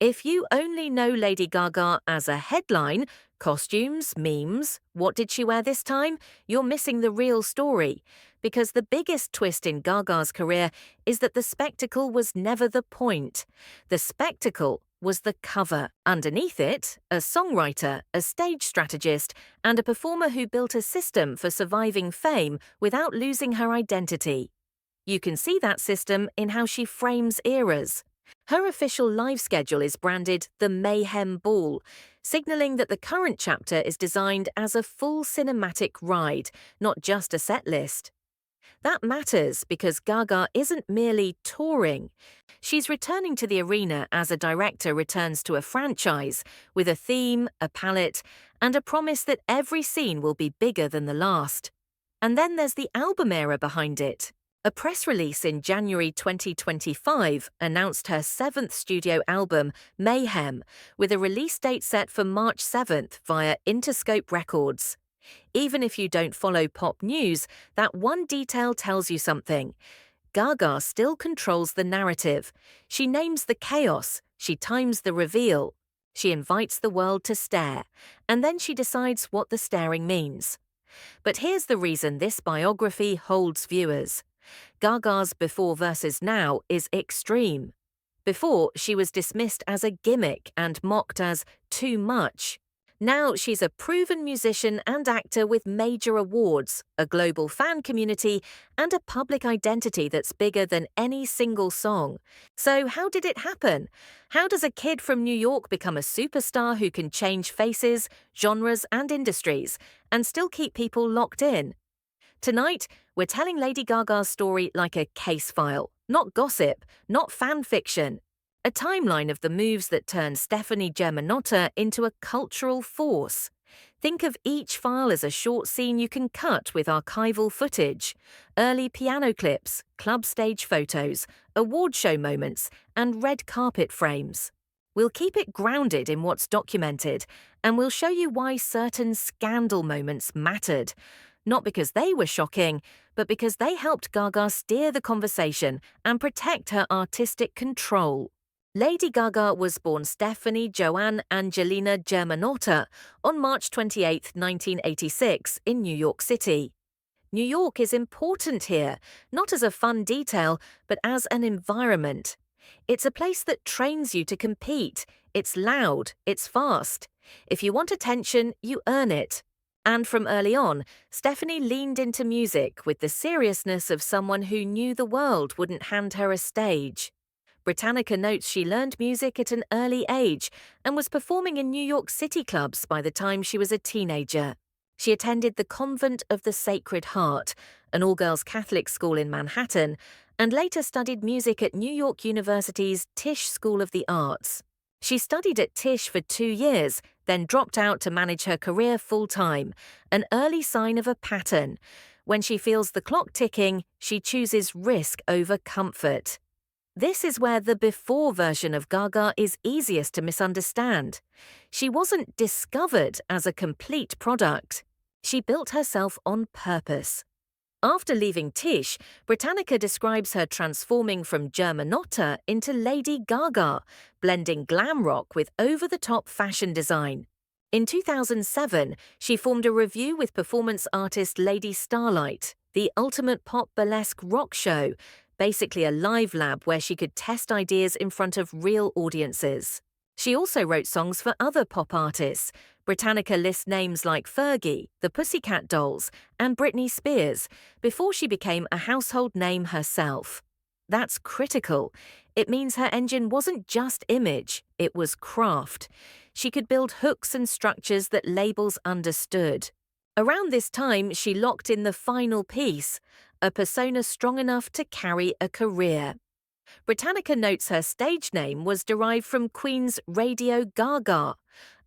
If you only know Lady Gaga as a headline, costumes, memes, what did she wear this time? You're missing the real story. Because the biggest twist in Gaga's career is that the spectacle was never the point. The spectacle was the cover. Underneath it, a songwriter, a stage strategist, and a performer who built a system for surviving fame without losing her identity. You can see that system in how she frames eras. Her official live schedule is branded the MAYHEM Ball, signaling that the current chapter is designed as a full cinematic ride, not just a set list. That matters because Gaga isn't merely touring. She's returning to the arena as a director returns to a franchise, with a theme, a palette, and a promise that every scene will be bigger than the last. And then there's the album era behind it. A press release in January 2025 announced her seventh studio album, Mayhem, with a release date set for March 7th via Interscope Records. Even if you don't follow pop news, that one detail tells you something. Gaga still controls the narrative. She names the chaos, she times the reveal. She invites the world to stare, and then she decides what the staring means. But here's the reason this biography holds viewers. Gaga's before versus now is extreme. Before, she was dismissed as a gimmick and mocked as too much. Now she's a proven musician and actor with major awards, a global fan community, and a public identity that's bigger than any single song. So how did it happen? How does a kid from New York become a superstar who can change faces, genres, and industries, and still keep people locked in? Tonight, we're telling Lady Gaga's story like a case file, not gossip, not fan fiction. A timeline of the moves that turned Stefani Germanotta into a cultural force. Think of each file as a short scene you can cut with archival footage, early piano clips, club stage photos, award show moments, and red carpet frames. We'll keep it grounded in what's documented, and we'll show you why certain scandal moments mattered. Not because they were shocking, but because they helped Gaga steer the conversation and protect her artistic control. Lady Gaga was born Stefani Joanne Angelina Germanotta on March 28, 1986, in New York City. New York is important here, not as a fun detail, but as an environment. It's a place that trains you to compete. It's loud, it's fast. If you want attention, you earn it. And from early on, Stefani leaned into music with the seriousness of someone who knew the world wouldn't hand her a stage. Britannica notes she learned music at an early age and was performing in New York City clubs by the time she was a teenager. She attended the Convent of the Sacred Heart, an all-girls Catholic school in Manhattan, and later studied music at New York University's Tisch School of the Arts. She studied at Tisch for 2 years, then dropped out to manage her career full-time, an early sign of a pattern. When she feels the clock ticking, she chooses risk over comfort. This is where the before version of Gaga is easiest to misunderstand. She wasn't discovered as a complete product. She built herself on purpose. After leaving Tisch, Britannica describes her transforming from Germanotta into Lady Gaga, blending glam rock with over-the-top fashion design. In 2007, she formed a revue with performance artist Lady Starlight, the ultimate pop burlesque rock show, basically a live lab where she could test ideas in front of real audiences. She also wrote songs for other pop artists. Britannica lists names like Fergie, the Pussycat Dolls, and Britney Spears, before she became a household name herself. That's critical. It means her engine wasn't just image, it was craft. She could build hooks and structures that labels understood. Around this time, she locked in the final piece, a persona strong enough to carry a career. Britannica notes her stage name was derived from Queen's Radio Gaga,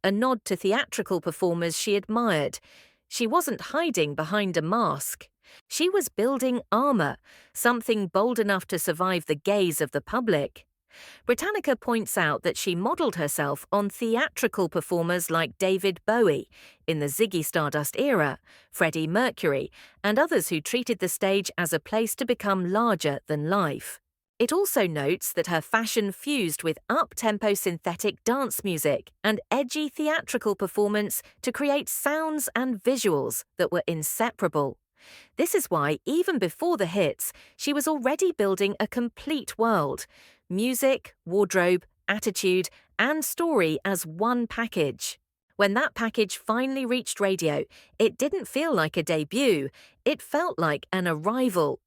a nod to theatrical performers she admired. She wasn't hiding behind a mask. She was building armor, something bold enough to survive the gaze of the public. Britannica points out that she modeled herself on theatrical performers like David Bowie in the Ziggy Stardust era, Freddie Mercury, and others who treated the stage as a place to become larger than life. It also notes that her fashion fused with up-tempo synthetic dance music and edgy theatrical performance to create sounds and visuals that were inseparable. This is why, even before the hits, she was already building a complete world: music, wardrobe, attitude, and story as one package. When that package finally reached radio, it didn't feel like a debut, it felt like an arrival.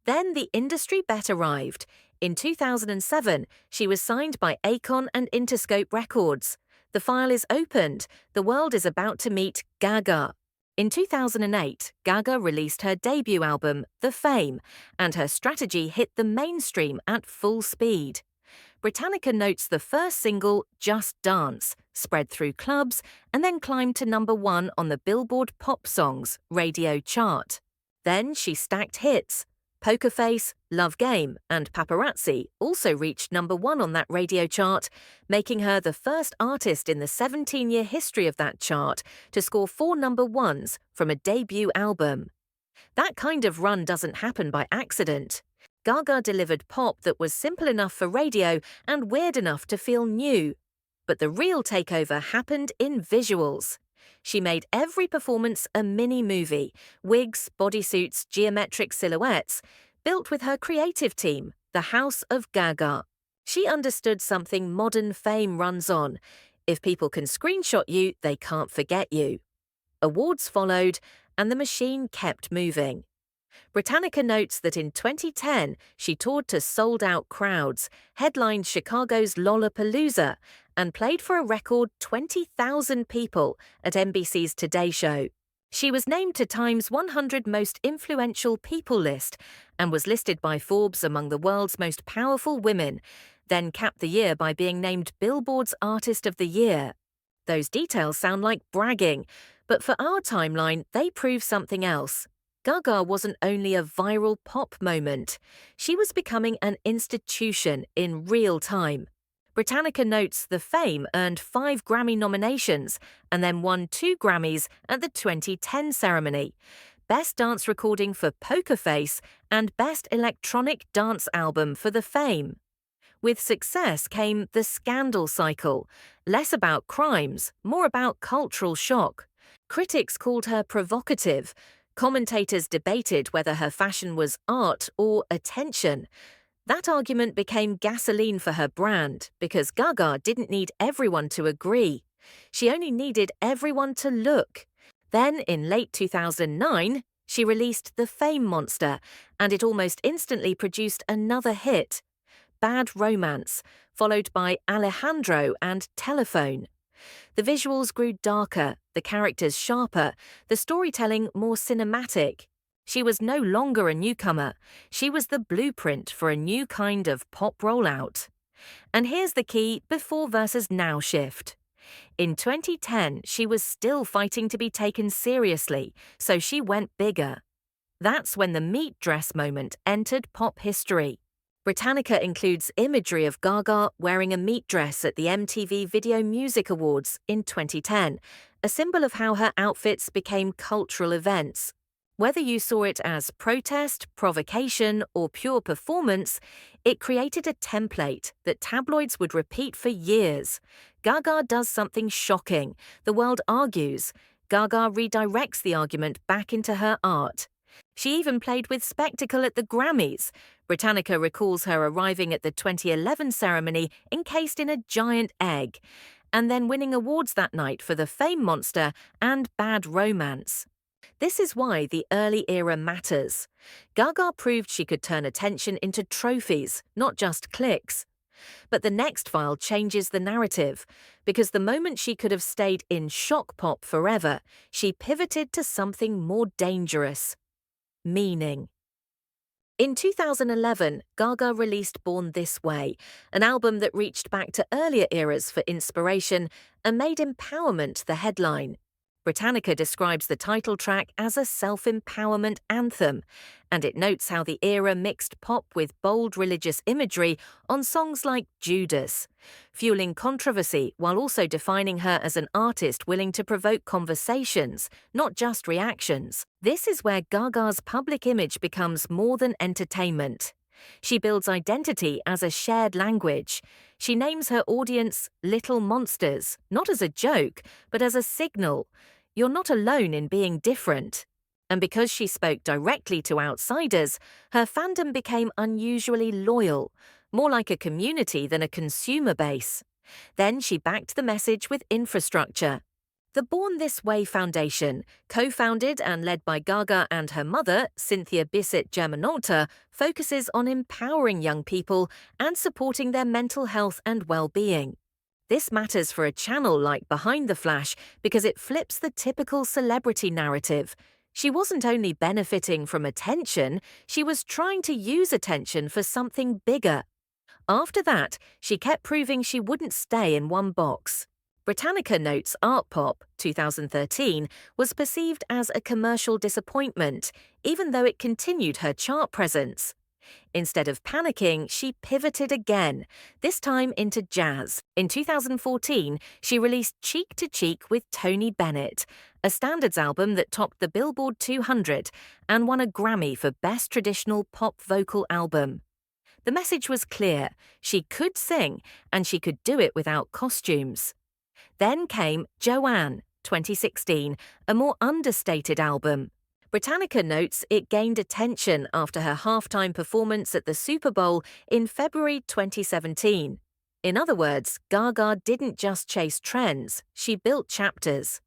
Then the industry bet arrived. In 2007, she was signed by Akon and Interscope Records. The file is opened. The world is about to meet Gaga. In 2008, Gaga released her debut album, The Fame, and her strategy hit the mainstream at full speed. Britannica notes the first single, Just Dance, spread through clubs and then climbed to #1 on the Billboard Pop Songs radio chart. Then she stacked hits. Poker Face, Love Game, and Paparazzi also reached #1 on that radio chart, making her the first artist in the 17-year history of that chart to score 4 #1s from a debut album. That kind of run doesn't happen by accident. Gaga delivered pop that was simple enough for radio and weird enough to feel new. But the real takeover happened in visuals. She made every performance a mini-movie: wigs, bodysuits, geometric silhouettes, built with her creative team, the House of Gaga. She understood something modern fame runs on: if people can screenshot you, they can't forget you. Awards followed, and the machine kept moving. Britannica notes that in 2010, she toured to sold-out crowds, headlined Chicago's Lollapalooza, and played for a record 20,000 people at NBC's Today Show. She was named to Time's 100 Most Influential People list and was listed by Forbes among the world's most powerful women, then capped the year by being named Billboard's Artist of the Year. Those details sound like bragging, but for our timeline, they prove something else. Gaga wasn't only a viral pop moment. She was becoming an institution in real time. Britannica notes The Fame earned 5 Grammy nominations and then won 2 Grammys at the 2010 ceremony: Best Dance Recording for Poker Face and Best Electronic Dance Album for The Fame. With success came the scandal cycle: less about crimes, more about cultural shock. Critics called her provocative. Commentators debated whether her fashion was art or attention. That argument became gasoline for her brand because Gaga didn't need everyone to agree. She only needed everyone to look. Then, in late 2009, she released The Fame Monster, and it almost instantly produced another hit: Bad Romance, followed by Alejandro and Telephone. The visuals grew darker, the characters sharper, the storytelling more cinematic. She was no longer a newcomer. She was the blueprint for a new kind of pop rollout. And here's the key before versus now shift. In 2010, she was still fighting to be taken seriously, so she went bigger. That's when the meat dress moment entered pop history. Britannica includes imagery of Gaga wearing a meat dress at the MTV Video Music Awards in 2010, a symbol of how her outfits became cultural events. Whether you saw it as protest, provocation, or pure performance, it created a template that tabloids would repeat for years. Gaga does something shocking. The world argues. Gaga redirects the argument back into her art. She even played with spectacle at the Grammys. Britannica recalls her arriving at the 2011 ceremony encased in a giant egg, and then winning awards that night for The Fame Monster and Bad Romance. This is why the early era matters. Gaga proved she could turn attention into trophies, not just clicks. But the next file changes the narrative, because the moment she could have stayed in shock pop forever, she pivoted to something more dangerous: meaning. In 2011, Gaga released Born This Way, an album that reached back to earlier eras for inspiration and made empowerment the headline. Britannica describes the title track as a self-empowerment anthem, and it notes how the era mixed pop with bold religious imagery on songs like Judas, fueling controversy while also defining her as an artist willing to provoke conversations, not just reactions. This is where Gaga's public image becomes more than entertainment. She builds identity as a shared language. She names her audience Little Monsters, not as a joke, but as a signal. You're not alone in being different. And because she spoke directly to outsiders, her fandom became unusually loyal, more like a community than a consumer base. Then she backed the message with infrastructure. The Born This Way Foundation, co-founded and led by Gaga and her mother, Cynthia Germanotta, focuses on empowering young people and supporting their mental health and well-being. This matters for a channel like Behind the Flash because it flips the typical celebrity narrative. She wasn't only benefiting from attention, she was trying to use attention for something bigger. After that, she kept proving she wouldn't stay in one box. Britannica notes Art Pop, 2013, was perceived as a commercial disappointment, even though it continued her chart presence. Instead of panicking, she pivoted again, this time into jazz. In 2014, she released Cheek to Cheek with Tony Bennett, a standards album that topped the Billboard 200 and won a Grammy for Best Traditional Pop Vocal Album. The message was clear: she could sing, and she could do it without costumes. Then came Joanne, 2016, a more understated album. Britannica notes it gained attention after her halftime performance at the Super Bowl in February 2017. In other words, Gaga didn't just chase trends, she built chapters.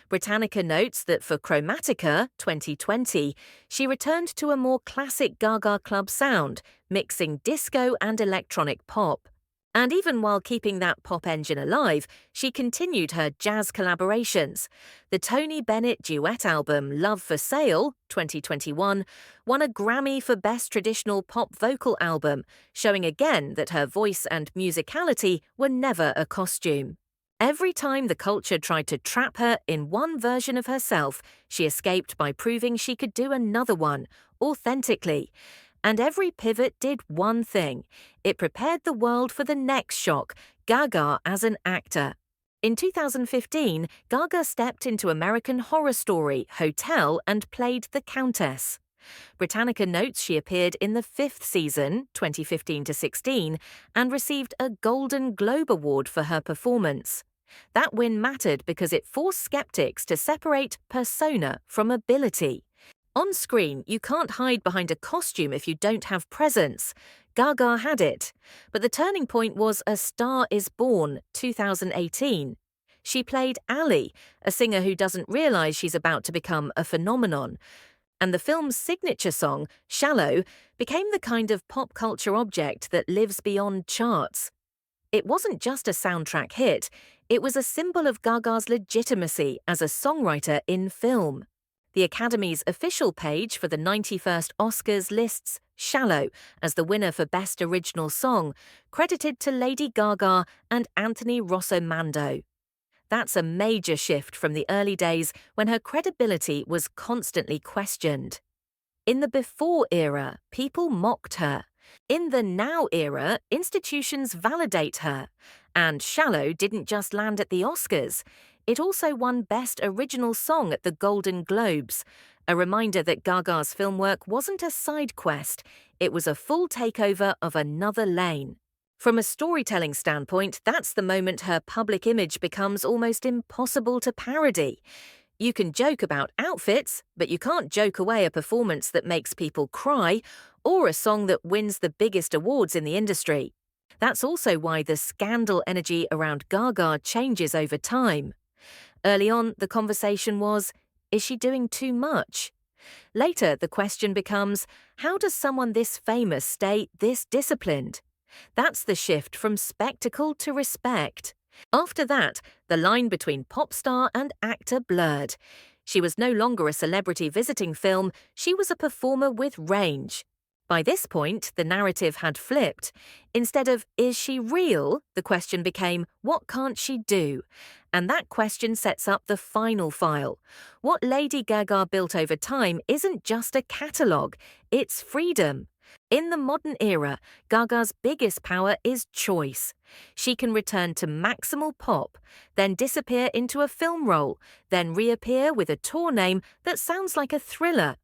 Britannica notes that for Chromatica, 2020, she returned to a more classic Gaga club sound, mixing disco and electronic pop. And even while keeping that pop engine alive, she continued her jazz collaborations. The Tony Bennett duet album Love for Sale, 2021, won a Grammy for Best Traditional Pop Vocal Album, showing again that her voice and musicality were never a costume. Every time the culture tried to trap her in one version of herself, she escaped by proving she could do another one, authentically. And every pivot did one thing: it prepared the world for the next shock, Gaga as an actor. In 2015, Gaga stepped into American Horror Story, Hotel, and played the Countess. Britannica notes she appeared in the 5th season, 2015-16, and received a Golden Globe Award for her performance. That win mattered because it forced skeptics to separate persona from ability. On screen, you can't hide behind a costume if you don't have presence. Gaga had it. But the turning point was A Star Is Born, 2018. She played Ally, a singer who doesn't realize she's about to become a phenomenon. And the film's signature song, Shallow, became the kind of pop culture object that lives beyond charts. It wasn't just a soundtrack hit, it was a symbol of Gaga's legitimacy as a songwriter in film. The Academy's official page for the 91st Oscars lists Shallow as the winner for Best Original Song, credited to Lady Gaga and Anthony Rossomando. That's a major shift from the early days when her credibility was constantly questioned. In the before era, people mocked her. In the now era, institutions validate her. And Shallow didn't just land at the Oscars. It also won Best Original Song at the Golden Globes, a reminder that Gaga's film work wasn't a side quest, it was a full takeover of another lane. From a storytelling standpoint, that's the moment her public image becomes almost impossible to parody. You can joke about outfits, but you can't joke away a performance that makes people cry or a song that wins the biggest awards in the industry. That's also why the scandal energy around Gaga changes over time. Early on, the conversation was, is she doing too much? Later, the question becomes, how does someone this famous stay this disciplined? That's the shift from spectacle to respect. After that, the line between pop star and actor blurred. She was no longer a celebrity visiting film, she was a performer with range. By this point, the narrative had flipped. Instead of, is she real? The question became, what can't she do? And that question sets up the final file. What Lady Gaga built over time isn't just a catalogue, it's freedom. In the modern era, Gaga's biggest power is choice. She can return to maximal pop, then disappear into a film role, then reappear with a tour name that sounds like a thriller.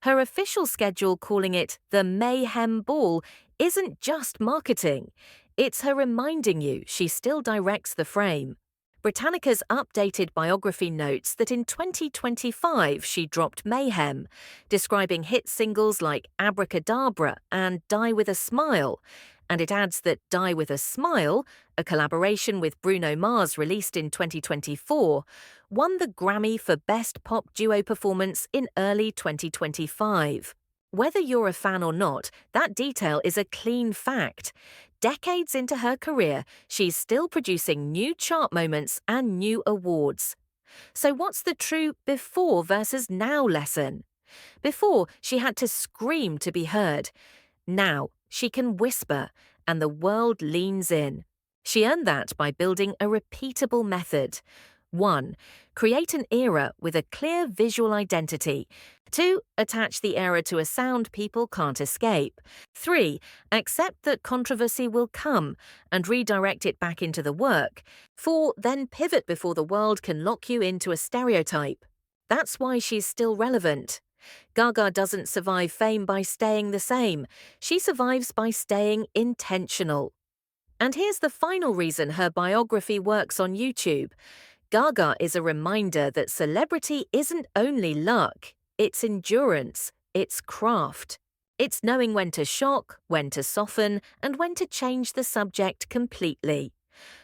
Her official schedule, calling it the MAYHEM Ball, isn't just marketing. It's her reminding you she still directs the frame. Britannica's updated biography notes that in 2025 she dropped Mayhem, describing hit singles like Abracadabra and Die With a Smile. And it adds that Die With a Smile, a collaboration with Bruno Mars released in 2024, won the Grammy for Best Pop Duo Performance in early 2025. Whether you're a fan or not, that detail is a clean fact. Decades into her career, she's still producing new chart moments and new awards. So what's the true before versus now lesson? Before, she had to scream to be heard. Now, she can whisper, and the world leans in. She earned that by building a repeatable method. 1. Create an era with a clear visual identity. 2. Attach the era to a sound people can't escape. 3. Accept that controversy will come and redirect it back into the work. 4. Then pivot before the world can lock you into a stereotype. That's why she's still relevant. Gaga doesn't survive fame by staying the same. She survives by staying intentional. And here's the final reason her biography works on YouTube. Gaga is a reminder that celebrity isn't only luck, it's endurance, it's craft. It's knowing when to shock, when to soften, and when to change the subject completely.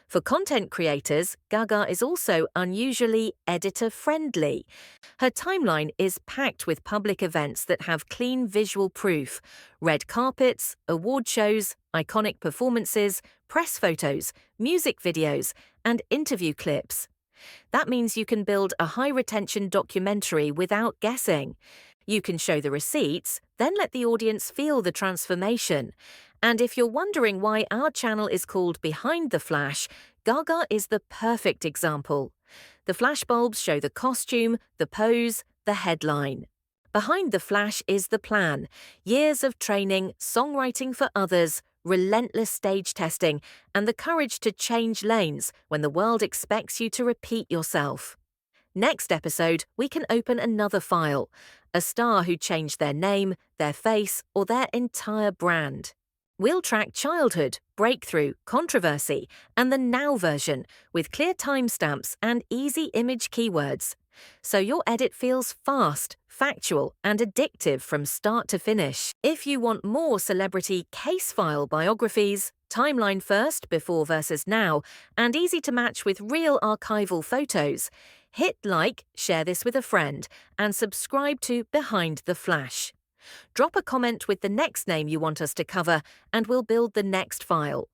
For content creators, Gaga is also unusually editor-friendly. Her timeline is packed with public events that have clean visual proof: red carpets, award shows, iconic performances, press photos, music videos, and interview clips. That means you can build a high-retention documentary without guessing. You can show the receipts, then let the audience feel the transformation. And if you're wondering why our channel is called Behind the Flash, Gaga is the perfect example. The flashbulbs show the costume, the pose, the headline. Behind the Flash is the plan: years of training, songwriting for others, relentless stage testing, and the courage to change lanes when the world expects you to repeat yourself. Next episode, we can open another file: a star who changed their name, their face, or their entire brand. We'll track childhood, breakthrough, controversy, and the now version with clear timestamps and easy image keywords. So your edit feels fast, factual, and addictive from start to finish. If you want more celebrity case file biographies, timeline first, before versus now, and easy to match with real archival photos, hit like, share this with a friend, and subscribe to Behind the Flash. Drop a comment with the next name you want us to cover, and we'll build the next file.